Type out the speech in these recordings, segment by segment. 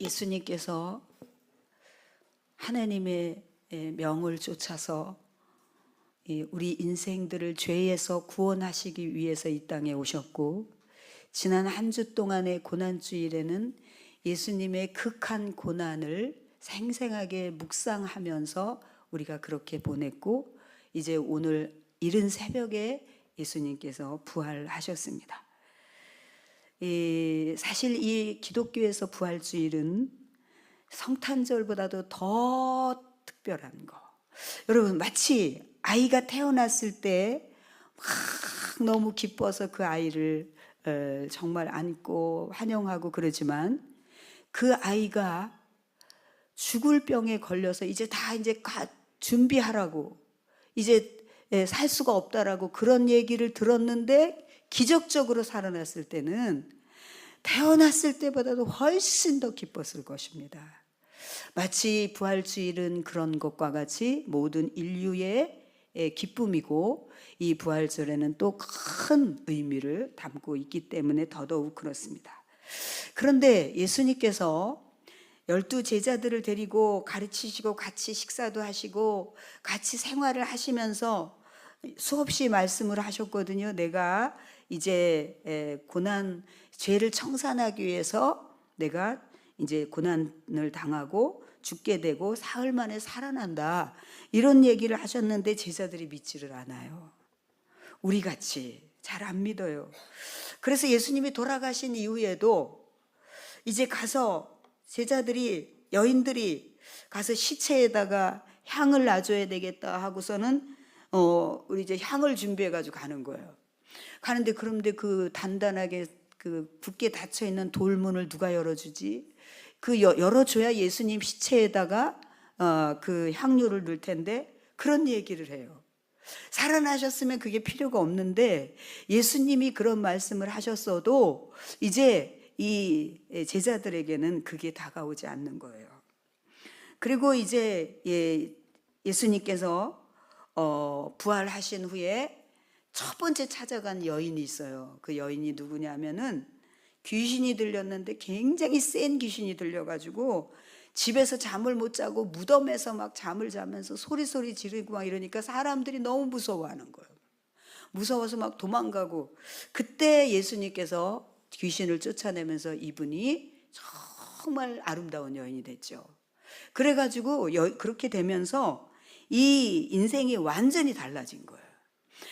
예수님께서 하나님의 명을 쫓아서 우리 인생들을 죄에서 구원하시기 위해서 이 땅에 오셨고, 지난 한 주 동안의 고난주일에는 예수님의 극한 고난을 생생하게 묵상하면서 우리가 그렇게 보냈고, 이제 오늘 이른 새벽에 예수님께서 부활하셨습니다. 사실 이 기독교에서 부활주일은 성탄절보다도 더 특별한 거. 여러분, 마치 아이가 태어났을 때 막 너무 기뻐서 그 아이를 정말 안고 환영하고 그러지만, 그 아이가 죽을 병에 걸려서 이제 준비하라고, 이제 살 수가 없다라고 그런 얘기를 들었는데 기적적으로 살아났을 때는 태어났을 때보다도 훨씬 더 기뻤을 것입니다. 마치 부활주일은 그런 것과 같이 모든 인류의 기쁨이고, 이 부활절에는 또 큰 의미를 담고 있기 때문에 더더욱 그렇습니다. 그런데 예수님께서 12 제자들을 데리고 가르치시고 같이 식사도 하시고 같이 생활을 하시면서 수없이 말씀을 하셨거든요. 내가 이제 죄를 청산하기 위해서 내가 이제 고난을 당하고 죽게 되고 사흘 만에 살아난다, 이런 얘기를 하셨는데 제자들이 믿지를 않아요. 우리같이 잘 안 믿어요. 그래서 예수님이 돌아가신 이후에도 이제 가서 제자들이, 여인들이 가서 시체에다가 향을 놔줘야 되겠다 하고서는 우리 이제 향을 준비해 가지고 가는 거예요. 가는데, 그런데 그 단단하게 그 굳게 닫혀 있는 돌문을 누가 열어주지? 열어줘야 예수님 시체에다가 그 향료를 넣을 텐데, 그런 얘기를 해요. 살아나셨으면 그게 필요가 없는데 예수님이 그런 말씀을 하셨어도 이제 이 제자들에게는 그게 다가오지 않는 거예요. 그리고 이제 예수님께서 부활하신 후에 첫 번째 찾아간 여인이 있어요. 그 여인이 누구냐면은, 귀신이 들렸는데 굉장히 센 귀신이 들려가지고 집에서 잠을 못 자고 무덤에서 막 잠을 자면서 소리 지르고 막 이러니까 사람들이 너무 무서워하는 거예요. 무서워서 막 도망가고, 그때 예수님께서 귀신을 쫓아내면서 이분이 정말 아름다운 여인이 됐죠. 그래가지고 그렇게 되면서 이 인생이 완전히 달라진 거예요.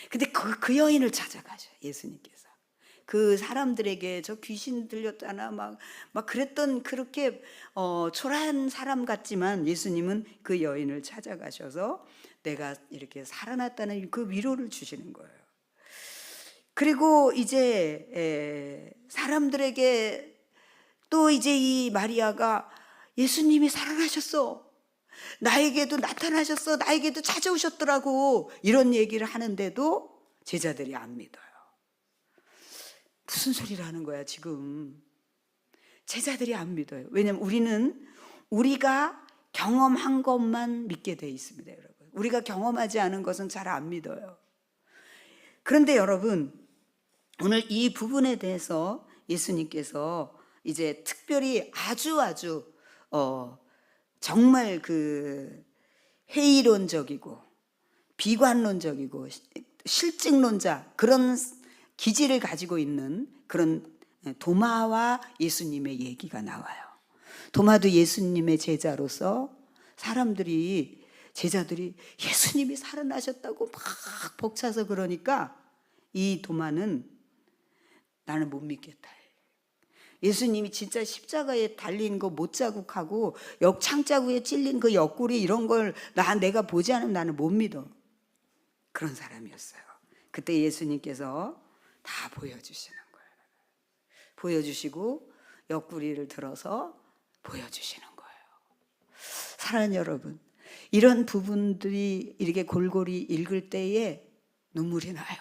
근데 그 여인을 찾아가죠, 예수님께서. 그 사람들에게 저 귀신 들렸잖아 막 그랬던, 그렇게 초라한 사람 같지만 예수님은 그 여인을 찾아가셔서 내가 이렇게 살아났다는 그 위로를 주시는 거예요. 그리고 이제 사람들에게 또 이제 이 마리아가 예수님이 살아나셨어, 나에게도 나타나셨어, 나에게도 찾아오셨더라고, 이런 얘기를 하는데도 제자들이 안 믿어요. 무슨 소리를 하는 거야 지금? 제자들이 안 믿어요. 왜냐하면 우리는 우리가 경험한 것만 믿게 돼 있습니다, 여러분. 우리가 경험하지 않은 것은 잘 안 믿어요. 그런데 여러분, 오늘 이 부분에 대해서 예수님께서 이제 특별히 아주 정말 그 회의론적이고 비관론적이고 실증론자, 그런 기질을 가지고 있는 그런 도마와 예수님의 얘기가 나와요. 도마도 예수님의 제자로서 제자들이 예수님이 살아나셨다고 막 벅차서 그러니까 이 도마는 나는 못 믿겠다. 예수님이 진짜 십자가에 달린 거 못자국하고 창자국에 찔린 그 옆구리 이런 걸 내가 보지 않으면 나는 못 믿어. 그런 사람이었어요. 그때 예수님께서 다 보여주시는 거예요. 보여주시고 옆구리를 들어서 보여주시는 거예요. 사랑하는 여러분, 이런 부분들이 이렇게 골고루 읽을 때에 눈물이 나요.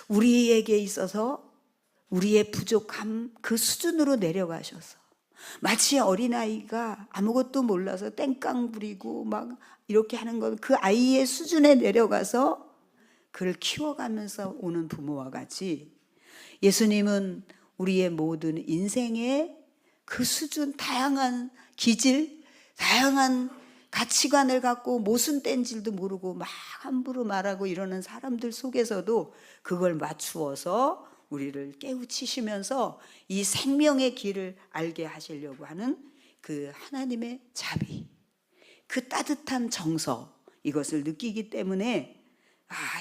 우리에게 있어서 우리의 부족함 그 수준으로 내려가셔서, 마치 어린아이가 아무것도 몰라서 땡깡 부리고 막 이렇게 하는 건 그 아이의 수준에 내려가서 그를 키워가면서 오는 부모와 같이 예수님은 우리의 모든 인생의 그 수준, 다양한 기질, 다양한 가치관을 갖고 모순된 줄도 모르고 막 함부로 말하고 이러는 사람들 속에서도 그걸 맞추어서 우리를 깨우치시면서 이 생명의 길을 알게 하시려고 하는 그 하나님의 자비, 그 따뜻한 정서, 이것을 느끼기 때문에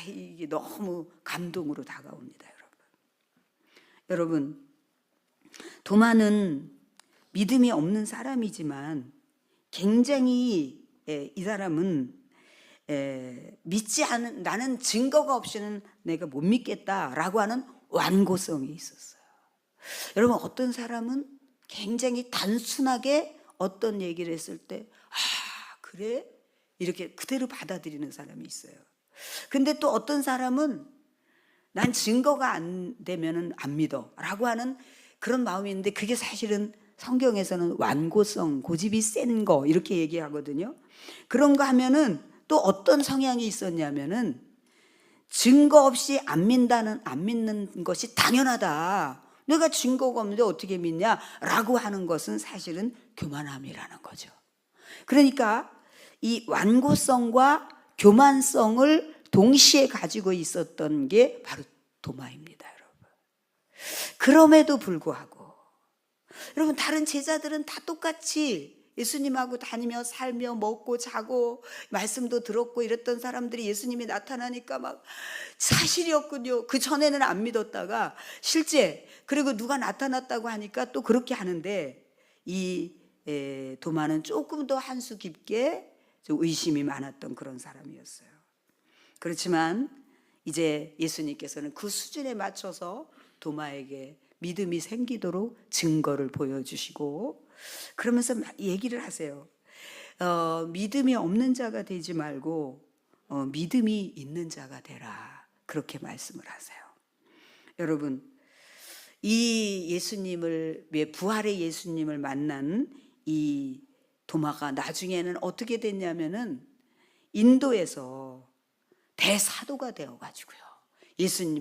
이게 너무 감동으로 다가옵니다. 여러분, 도마는 믿음이 없는 사람이지만 굉장히 이 사람은 믿지 않은, 나는 증거가 없이는 내가 못 믿겠다라고 하는 완고성이 있었어요. 여러분, 어떤 사람은 굉장히 단순하게 어떤 얘기를 했을 때 그래? 이렇게 그대로 받아들이는 사람이 있어요. 근데 또 어떤 사람은 난 증거가 안 되면은 안 믿어 라고 하는 그런 마음이 있는데, 그게 사실은 성경에서는 완고성, 고집이 센 거 이렇게 얘기하거든요. 그런 거 하면은 또 어떤 성향이 있었냐면은 증거 없이 안 믿는 것이 당연하다. 내가 증거가 없는데 어떻게 믿냐라고 하는 것은 사실은 교만함이라는 거죠. 그러니까 이 완고성과 교만성을 동시에 가지고 있었던 게 바로 도마입니다, 여러분. 그럼에도 불구하고 여러분, 다른 제자들은 다 똑같이 예수님하고 다니며 살며 먹고 자고 말씀도 들었고 이랬던 사람들이 예수님이 나타나니까 막 사실이었군요. 그 전에는 안 믿었다가 실제, 그리고 누가 나타났다고 하니까 또 그렇게 하는데, 이 도마는 조금 더 한 수 깊게 좀 의심이 많았던 그런 사람이었어요. 그렇지만 이제 예수님께서는 그 수준에 맞춰서 도마에게 믿음이 생기도록 증거를 보여주시고, 그러면서 얘기를 하세요. 믿음이 없는 자가 되지 말고 믿음이 있는 자가 되라, 그렇게 말씀을 하세요. 여러분, 이 예수님을, 부활의 예수님을 만난 이 도마가 나중에는 어떻게 됐냐면은 인도에서 대사도가 되어가지고요,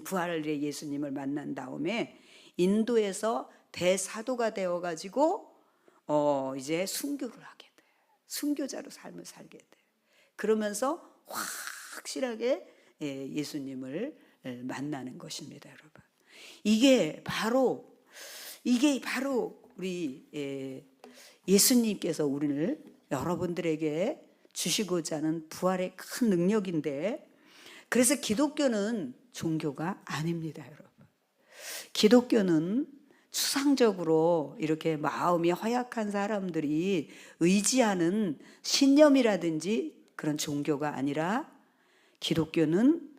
부활의 예수님을 만난 다음에 인도에서 대사도가 되어가지고 이제 순교를 하게 돼요. 순교자로 삶을 살게 돼요. 그러면서 확실하게 예수님을 만나는 것입니다, 여러분. 이게 바로 우리 예수님께서 우리를, 여러분들에게 주시고자 하는 부활의 큰 능력인데, 그래서 기독교는 종교가 아닙니다, 여러분. 기독교는 추상적으로 이렇게 마음이 허약한 사람들이 의지하는 신념이라든지 그런 종교가 아니라, 기독교는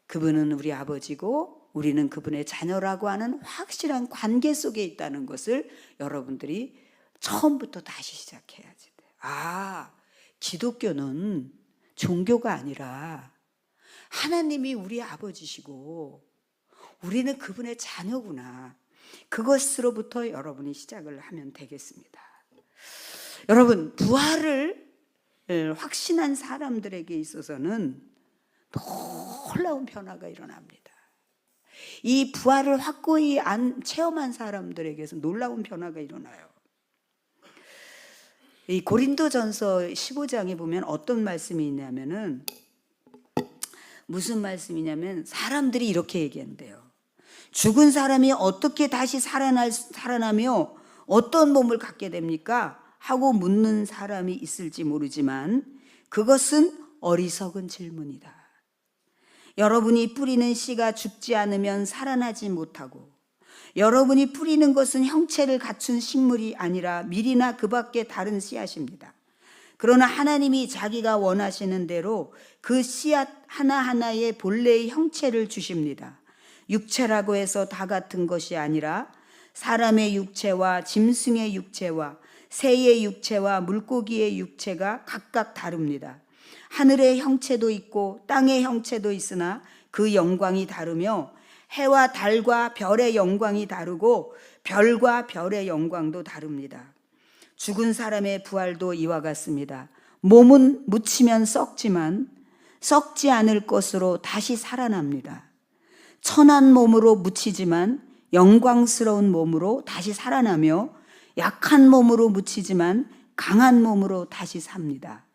그분은 우리 아버지고 우리는 그분의 자녀라고 하는 확실한 관계 속에 있다는 것을 여러분들이 처음부터 다시 시작해야지 돼요. 기독교는 종교가 아니라 하나님이 우리 아버지시고 우리는 그분의 자녀구나, 그것으로부터 여러분이 시작을 하면 되겠습니다. 여러분, 부활을 확신한 사람들에게 있어서는 놀라운 변화가 일어납니다. 이 부활을 확고히 체험한 사람들에게서 놀라운 변화가 일어나요. 이 고린도전서 15장에 보면 어떤 말씀이 있냐면은, 무슨 말씀이냐면 사람들이 이렇게 얘기한대요. 죽은 사람이 어떻게 다시 살아나며 어떤 몸을 갖게 됩니까? 하고 묻는 사람이 있을지 모르지만 그것은 어리석은 질문이다. 여러분이 뿌리는 씨가 죽지 않으면 살아나지 못하고, 여러분이 뿌리는 것은 형체를 갖춘 식물이 아니라 밀이나 그 밖에 다른 씨앗입니다. 그러나 하나님이 자기가 원하시는 대로 그 씨앗 하나하나의 본래의 형체를 주십니다. 육체라고 해서 다 같은 것이 아니라 사람의 육체와 짐승의 육체와 새의 육체와 물고기의 육체가 각각 다릅니다. 하늘의 형체도 있고 땅의 형체도 있으나 그 영광이 다르며 해와 달과 별의 영광이 다르고 별과 별의 영광도 다릅니다. 죽은 사람의 부활도 이와 같습니다. 몸은 묻히면 썩지만 썩지 않을 것으로 다시 살아납니다. 천한 몸으로 묻히지만 영광스러운 몸으로 다시 살아나며 약한 몸으로 묻히지만 강한 몸으로 다시 삽니다.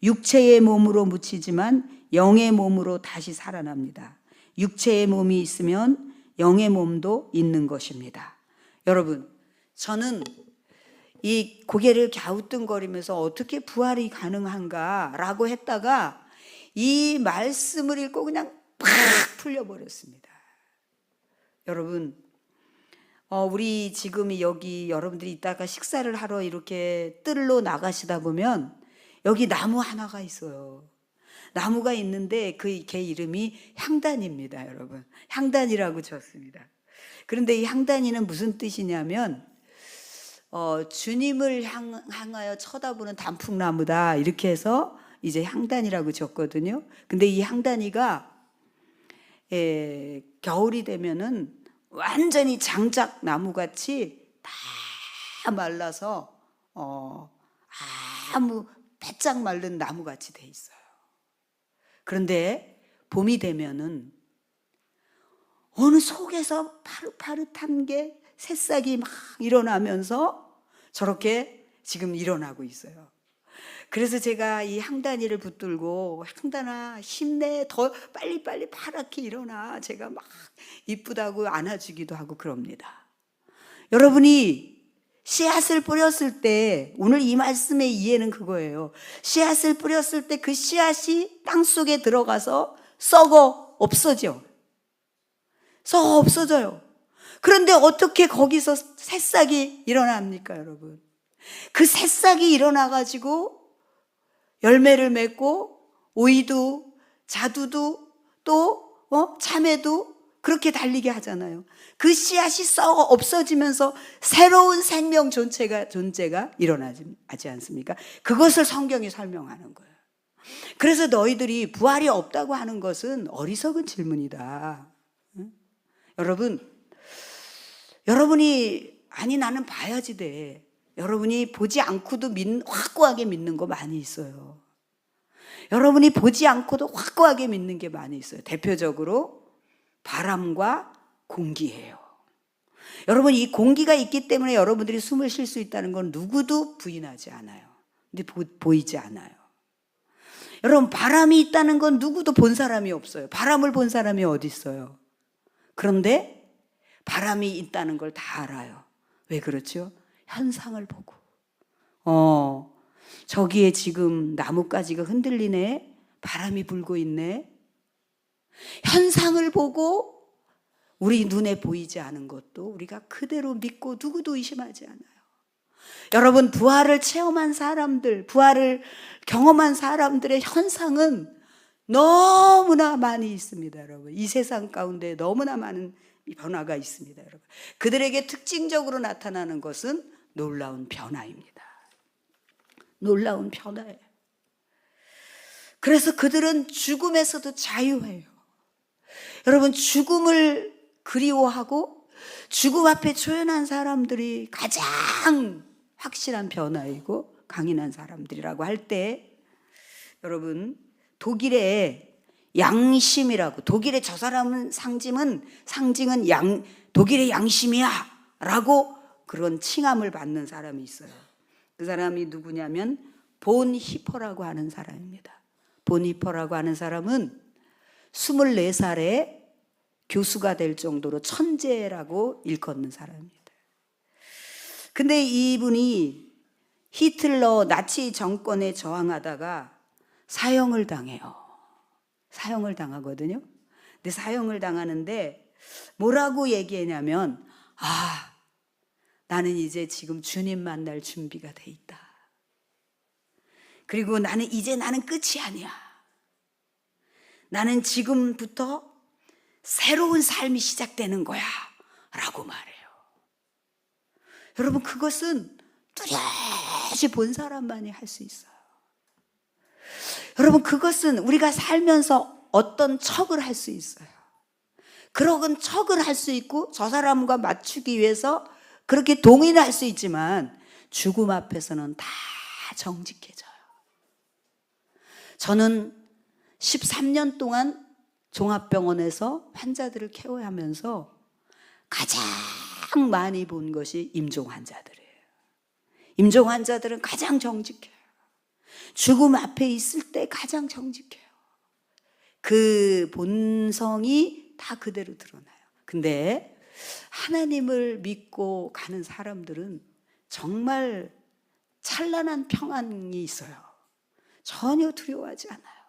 육체의 몸으로 묻히지만 영의 몸으로 다시 살아납니다. 육체의 몸이 있으면 영의 몸도 있는 것입니다. 여러분, 저는 이 고개를 갸우뚱거리면서 어떻게 부활이 가능한가라고 했다가 이 말씀을 읽고 그냥 팍 풀려버렸습니다. 여러분, 우리 지금 여기 여러분들이 이따가 식사를 하러 이렇게 뜰로 나가시다 보면 여기 나무 하나가 있어요. 나무가 있는데 걔 이름이 향단입니다, 여러분. 향단이라고 적습니다. 그런데 이 향단이는 무슨 뜻이냐면 주님을 향하여 쳐다보는 단풍나무다, 이렇게 해서 이제 향단이라고 적거든요. 근데 이 향단이가 겨울이 되면은 완전히 장작 나무같이 다 말라서 아무 바짝 마른 나무같이 돼 있어요. 그런데 봄이 되면은 어느 속에서 파릇파릇한 게 새싹이 막 일어나면서 저렇게 지금 일어나고 있어요. 그래서 제가 이 향단이를 붙들고, 향단아 힘내, 더 빨리빨리 파랗게 일어나, 제가 막 이쁘다고 안아주기도 하고 그럽니다. 여러분이 씨앗을 뿌렸을 때, 오늘 이 말씀의 이해는 그거예요. 씨앗을 뿌렸을 때 그 씨앗이 땅속에 들어가서 썩어 없어져. 썩어 없어져요. 그런데 어떻게 거기서 새싹이 일어납니까, 여러분? 그 새싹이 일어나가지고 열매를 맺고 오이도 자두도 또 참외도 그렇게 달리게 하잖아요. 그 씨앗이 썩어 없어지면서 새로운 생명 존재가 일어나지 않습니까? 그것을 성경이 설명하는 거예요. 그래서 너희들이 부활이 없다고 하는 것은 어리석은 질문이다. 응? 여러분이 아니 나는 봐야지 돼. 여러분이 보지 않고도 확고하게 믿는 거 많이 있어요. 여러분이 보지 않고도 확고하게 믿는 게 많이 있어요. 대표적으로 바람과 공기예요. 여러분, 이 공기가 있기 때문에 여러분들이 숨을 쉴 수 있다는 건 누구도 부인하지 않아요. 근데 보이지 않아요. 여러분, 바람이 있다는 건 누구도 본 사람이 없어요. 바람을 본 사람이 어디 있어요? 그런데 바람이 있다는 걸 다 알아요. 왜 그렇죠? 현상을 보고. 저기에 지금 나뭇가지가 흔들리네. 바람이 불고 있네. 현상을 보고 우리 눈에 보이지 않은 것도 우리가 그대로 믿고 누구도 의심하지 않아요. 여러분, 부활을 체험한 사람들, 부활을 경험한 사람들의 현상은 너무나 많이 있습니다, 여러분. 이 세상 가운데 너무나 많은 변화가 있습니다, 여러분. 그들에게 특징적으로 나타나는 것은 놀라운 변화입니다. 놀라운 변화예요. 그래서 그들은 죽음에서도 자유해요. 여러분, 죽음을 그리워하고 죽음 앞에 초연한 사람들이 가장 확실한 변화이고 강인한 사람들이라고 할 때, 여러분, 독일의 양심이라고, 독일의 저 사람은 상징은 독일의 양심이야 라고 그런 칭함을 받는 사람이 있어요. 그 사람이 누구냐면 본 히퍼라고 하는 사람입니다. 본 히퍼라고 하는 사람은 24살에 교수가 될 정도로 천재라고 일컫는 사람입니다. 근데 이분이 히틀러 나치 정권에 저항하다가 사형을 당해요. 사형을 당하거든요. 근데 사형을 당하는데 뭐라고 얘기했냐면, 나는 이제 지금 주님 만날 준비가 돼 있다. 그리고 나는 끝이 아니야. 나는 지금부터 새로운 삶이 시작되는 거야 라고 말해요. 여러분, 그것은 뚜렷이 본 사람만이 할 수 있어요. 여러분, 그것은 우리가 살면서 어떤 척을 할 수 있어요. 그런 척을 할 수 있고 저 사람과 맞추기 위해서 그렇게 동의할 수 있지만 죽음 앞에서는 다 정직해져요. 저는 13년 동안 종합병원에서 환자들을 케어하면서 가장 많이 본 것이 임종 환자들이에요. 임종 환자들은 가장 정직해요. 죽음 앞에 있을 때 가장 정직해요. 그 본성이 다 그대로 드러나요. 근데 하나님을 믿고 가는 사람들은 정말 찬란한 평안이 있어요. 전혀 두려워하지 않아요.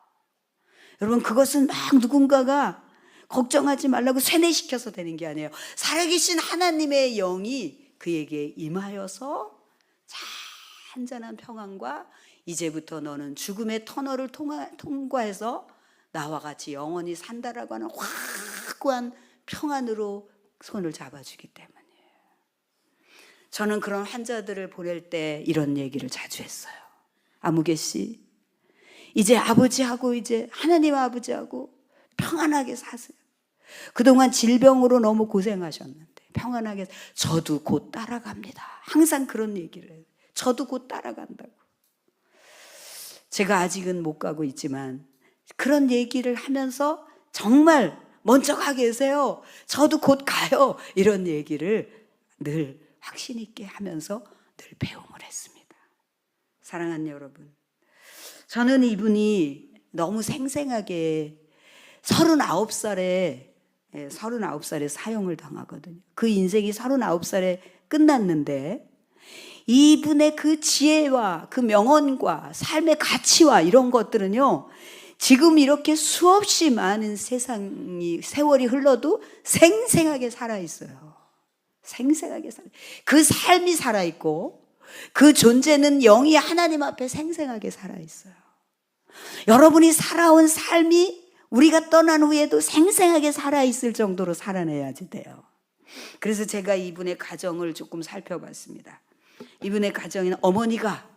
여러분, 그것은 막 누군가가 걱정하지 말라고 세뇌시켜서 되는 게 아니에요. 살아계신 하나님의 영이 그에게 임하여서 잔잔한 평안과 이제부터 너는 죽음의 터널을 통과해서 나와 같이 영원히 산다라고 하는 확고한 평안으로 손을 잡아주기 때문이에요. 저는 그런 환자들을 보낼 때 이런 얘기를 자주 했어요. 아무개 씨, 이제 아버지하고 이제 하나님 아버지하고 평안하게 사세요. 그동안 질병으로 너무 고생하셨는데 평안하게, 저도 곧 따라갑니다. 항상 그런 얘기를 해요. 저도 곧 따라간다고. 제가 아직은 못 가고 있지만 그런 얘기를 하면서 정말 먼저 가 계세요. 저도 곧 가요. 이런 얘기를 늘 확신 있게 하면서 늘 배움을 했습니다. 사랑하는 여러분, 저는 이분이 너무 생생하게 39살에 사형을 당하거든요. 그 인생이 39살에 끝났는데 이분의 그 지혜와 그 명언과 삶의 가치와 이런 것들은요, 지금 이렇게 수없이 많은 세월이 흘러도 생생하게 살아있어요. 생생하게 그 삶이 살아있고 그 존재는 영이 하나님 앞에 생생하게 살아있어요. 여러분이 살아온 삶이 우리가 떠난 후에도 생생하게 살아있을 정도로 살아내야지 돼요. 그래서 제가 이분의 가정을 조금 살펴봤습니다. 이분의 가정에는 어머니가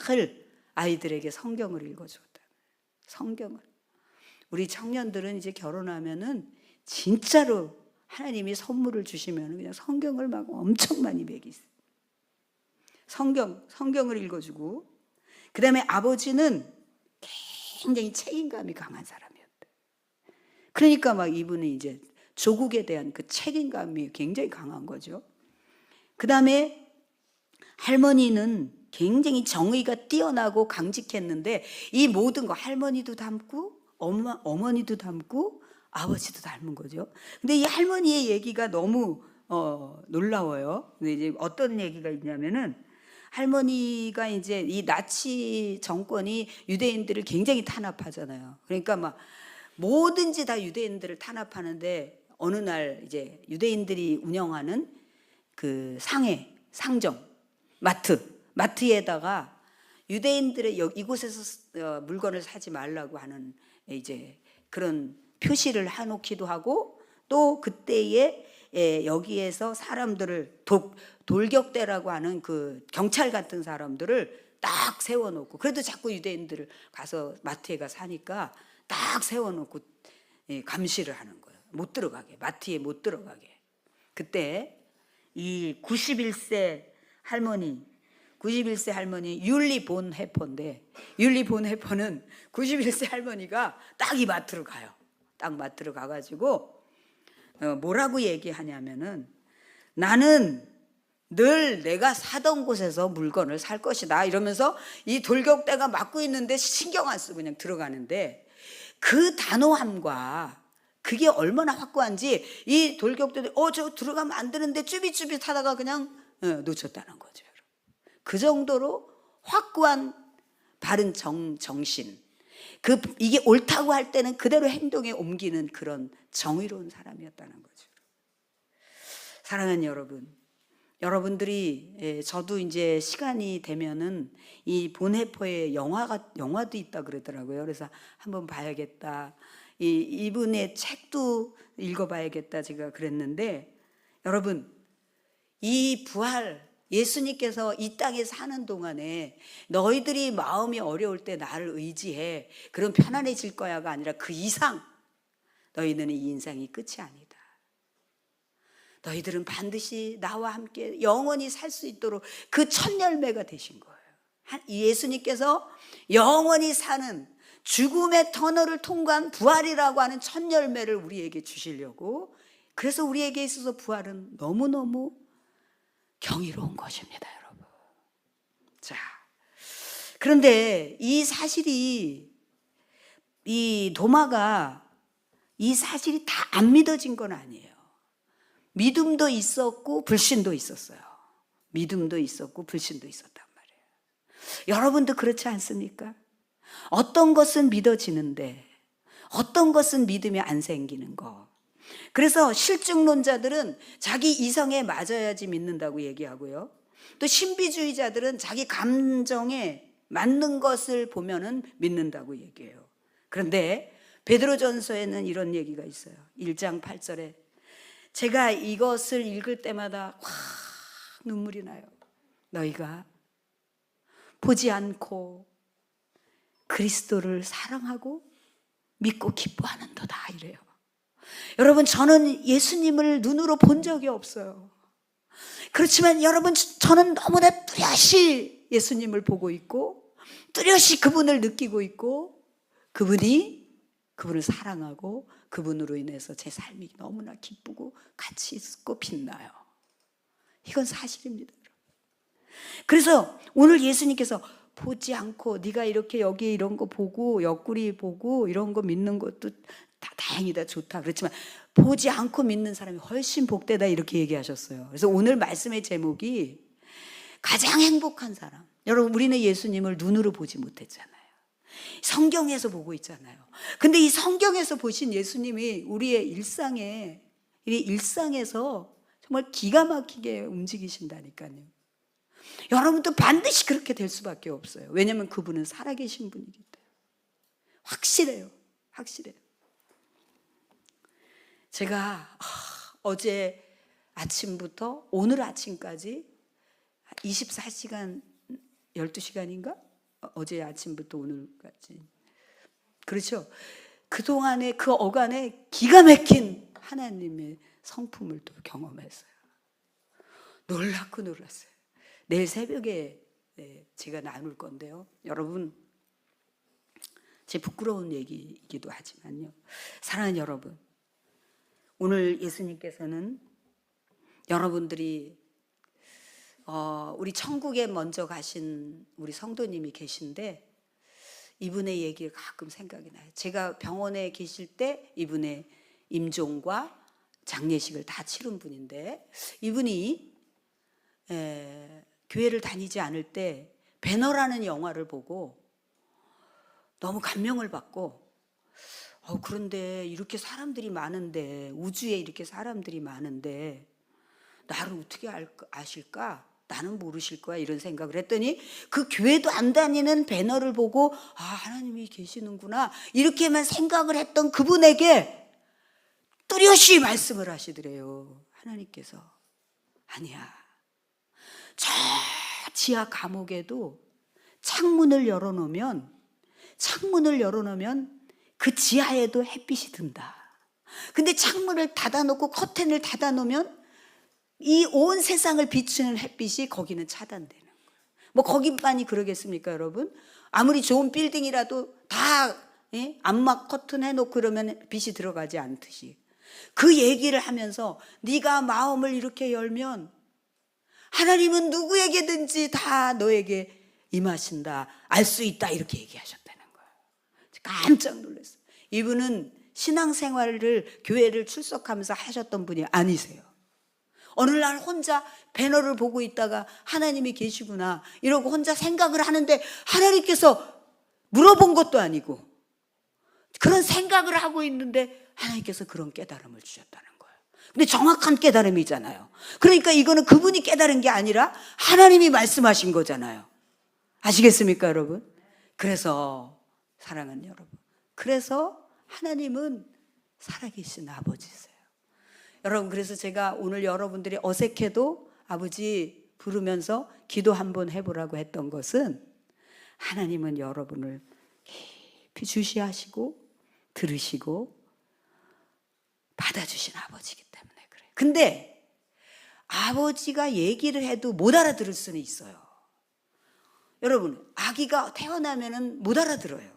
늘 아이들에게 성경을 읽어줬다. 성경을. 우리 청년들은 이제 결혼하면은 진짜로 하나님이 선물을 주시면 그냥 성경을 막 엄청 많이 먹이세요. 성경을 읽어주고, 그 다음에 아버지는 굉장히 책임감이 강한 사람이었대. 그러니까 막 이분이 이제 조국에 대한 그 책임감이 굉장히 강한 거죠. 그 다음에 할머니는 굉장히 정의가 뛰어나고 강직했는데 이 모든 거 할머니도 닮고 어머니도 닮고 아버지도 닮은 거죠. 근데 이 할머니의 얘기가 너무 놀라워요. 근데 이제 어떤 얘기가 있냐면은 할머니가 이제 이 나치 정권이 유대인들을 굉장히 탄압하잖아요. 그러니까 막 뭐든지 다 유대인들을 탄압하는데 어느 날 이제 유대인들이 운영하는 그 상점, 마트에다가 유대인들의 이곳에서 물건을 사지 말라고 하는 이제 그런 표시를 해놓기도 하고, 또 그때에 여기에서 사람들을 돌격대라고 하는 그 경찰 같은 사람들을 딱 세워놓고, 그래도 자꾸 유대인들을 가서 마트에 가 사니까 딱 세워놓고 감시를 하는 거예요. 못 들어가게, 마트에 못 들어가게. 그때 이 91세 할머니 율리 본 해퍼인데, 율리 본 해퍼는 91세 할머니가 딱 이 마트로 가요. 딱 마트로 가가지고 뭐라고 얘기하냐면은, 나는 늘 내가 사던 곳에서 물건을 살 것이다 이러면서 이 돌격대가 막고 있는데 신경 안 쓰고 그냥 들어가는데, 그 단호함과 그게 얼마나 확고한지 이 돌격대들 저 들어가면 안 되는데 쭈빗쭈빗 하다가 그냥 놓쳤다는 거죠. 그 정도로 확고한 바른 정신, 이게 옳다고 할 때는 그대로 행동에 옮기는 그런 정의로운 사람이었다는 거죠. 사랑하는 여러분, 여러분들이 저도 이제 시간이 되면은 이 본해퍼의 영화도 있다 그러더라고요. 그래서 한번 봐야겠다. 이분의 책도 읽어봐야겠다 제가 그랬는데, 여러분, 이 부활, 예수님께서 이 땅에 사는 동안에 너희들이 마음이 어려울 때 나를 의지해, 그럼 편안해질 거야가 아니라 그 이상 너희는 이 인생이 끝이 아니다. 너희들은 반드시 나와 함께 영원히 살 수 있도록 그 첫 열매가 되신 거예요. 예수님께서 영원히 사는 죽음의 터널을 통과한 부활이라고 하는 첫 열매를 우리에게 주시려고, 그래서 우리에게 있어서 부활은 너무너무 경이로운 것입니다, 여러분. 그런데 이 사실이, 이 도마가 이 사실이 다 안 믿어진 건 아니에요. 믿음도 있었고 불신도 있었어요. 믿음도 있었고 불신도 있었단 말이에요. 여러분도 그렇지 않습니까? 어떤 것은 믿어지는데 어떤 것은 믿음이 안 생기는 거. 그래서 실증론자들은 자기 이성에 맞아야지 믿는다고 얘기하고요. 또 신비주의자들은 자기 감정에 맞는 것을 보면은 믿는다고 얘기해요. 그런데 베드로전서에는 이런 얘기가 있어요. 1장 8절에 제가 이것을 읽을 때마다 확 눈물이 나요. 너희가 보지 않고 그리스도를 사랑하고 믿고 기뻐하는도다 이래요. 여러분, 저는 예수님을 눈으로 본 적이 없어요. 그렇지만 여러분, 저는 너무나 뚜렷이 예수님을 보고 있고 뚜렷이 그분을 느끼고 있고 그분을 사랑하고 그분으로 인해서 제 삶이 너무나 기쁘고 가치 있고 빛나요. 이건 사실입니다. 그래서 오늘 예수님께서 보지 않고 네가 이렇게 여기 이런 거 보고 옆구리 보고 이런 거 믿는 것도 다 다행이다, 좋다. 그렇지만 보지 않고 믿는 사람이 훨씬 복되다 이렇게 얘기하셨어요. 그래서 오늘 말씀의 제목이 가장 행복한 사람. 여러분, 우리는 예수님을 눈으로 보지 못했잖아요. 성경에서 보고 있잖아요. 근데 이 성경에서 보신 예수님이 우리의 일상에서 정말 기가 막히게 움직이신다니까요. 여러분도 반드시 그렇게 될 수밖에 없어요. 왜냐하면 그분은 살아계신 분이기 때문에. 확실해요. 확실해요. 제가 어제 아침부터 오늘 아침까지 24시간, 12시간인가? 어제 아침부터 오늘까지. 그렇죠. 그동안에 그 어간에 기가 막힌 하나님의 성품을 또 경험했어요. 놀랍고 놀랐어요. 내일 새벽에 제가 나눌 건데요. 여러분, 제 부끄러운 얘기이기도 하지만요. 사랑하는 여러분, 오늘 예수님께서는 여러분들이 우리 천국에 먼저 가신 우리 성도님이 계신데 이분의 얘기가 가끔 생각이 나요. 제가 병원에 계실 때 이분의 임종과 장례식을 다 치른 분인데 이분이 교회를 다니지 않을 때 배너라는 영화를 보고 너무 감명을 받고 그런데 이렇게 사람들이 많은데 우주에 이렇게 사람들이 많은데 나를 어떻게 아실까? 나는 모르실 거야 이런 생각을 했더니 그 교회도 안 다니는 배너를 보고 하나님이 계시는구나 이렇게만 생각을 했던 그분에게 뚜렷이 말씀을 하시더래요. 하나님께서 아니야. 저 지하 감옥에도 창문을 열어놓으면 그 지하에도 햇빛이 든다. 근데 창문을 닫아놓고 커튼을 닫아놓으면 이 온 세상을 비추는 햇빛이 거기는 차단되는 거예요. 뭐 거기만이 그러겠습니까, 여러분? 아무리 좋은 빌딩이라도 다 암막 커튼 해놓고 그러면 빛이 들어가지 않듯이 그 얘기를 하면서 네가 마음을 이렇게 열면 하나님은 누구에게든지 다 너에게 임하신다, 알 수 있다 이렇게 얘기하셨다는 거예요. 깜짝 놀랐어요. 이분은 신앙생활을 교회를 출석하면서 하셨던 분이 아니세요. 어느 날 혼자 배너를 보고 있다가 하나님이 계시구나 이러고 혼자 생각을 하는데 하나님께서 물어본 것도 아니고 그런 생각을 하고 있는데 하나님께서 그런 깨달음을 주셨다는 거예요. 근데 정확한 깨달음이잖아요. 그러니까 이거는 그분이 깨달은 게 아니라 하나님이 말씀하신 거잖아요. 아시겠습니까, 여러분? 그래서 사랑하는 여러분, 그래서 하나님은 살아계신 아버지세요. 여러분, 그래서 제가 오늘 여러분들이 어색해도 아버지 부르면서 기도 한번 해보라고 했던 것은 하나님은 여러분을 깊이 주시하시고 들으시고 받아주신 아버지이기 때문에 그래요. 근데 아버지가 얘기를 해도 못 알아들을 수는 있어요. 여러분, 아기가 태어나면은 못 알아들어요.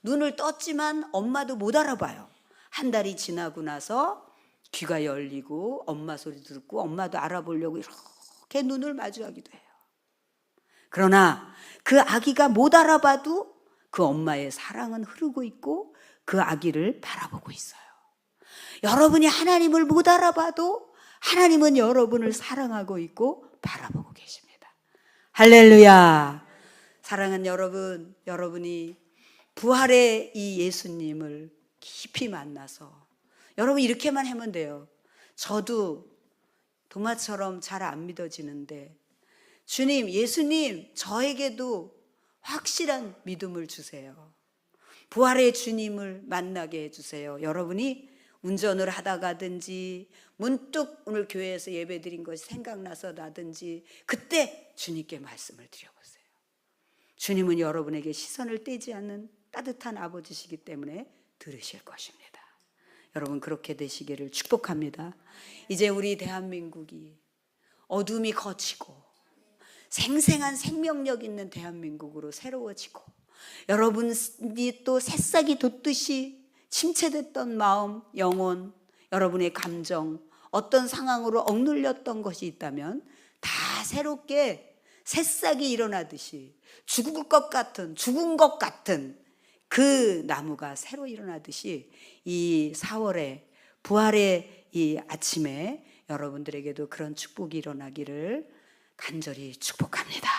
눈을 떴지만 엄마도 못 알아봐요. 한 달이 지나고 나서 귀가 열리고 엄마 소리 듣고 엄마도 알아보려고 이렇게 눈을 마주하기도 해요. 그러나 그 아기가 못 알아봐도 그 엄마의 사랑은 흐르고 있고 그 아기를 바라보고 있어요. 여러분이 하나님을 못 알아봐도 하나님은 여러분을 사랑하고 있고 바라보고 계십니다. 할렐루야. 사랑하는 여러분, 여러분이 부활의 이 예수님을 깊이 만나서 여러분 이렇게만 하면 돼요. 저도 도마처럼 잘 안 믿어지는데 주님, 예수님, 저에게도 확실한 믿음을 주세요. 부활의 주님을 만나게 해주세요. 여러분이 운전을 하다가든지 문득 오늘 교회에서 예배드린 것이 생각나서 나든지 그때 주님께 말씀을 드려보세요. 주님은 여러분에게 시선을 떼지 않는 따뜻한 아버지시기 때문에 들으실 것입니다. 여러분 그렇게 되시기를 축복합니다. 이제 우리 대한민국이 어둠이 걷히고 생생한 생명력 있는 대한민국으로 새로워지고 여러분이 또 새싹이 돋듯이 침체됐던 마음, 영혼, 여러분의 감정, 어떤 상황으로 억눌렸던 것이 있다면 다 새롭게 새싹이 일어나듯이 죽은 것 같은 그 나무가 새로 일어나듯이 이 4월에 부활의 이 아침에 여러분들에게도 그런 축복이 일어나기를 간절히 축복합니다.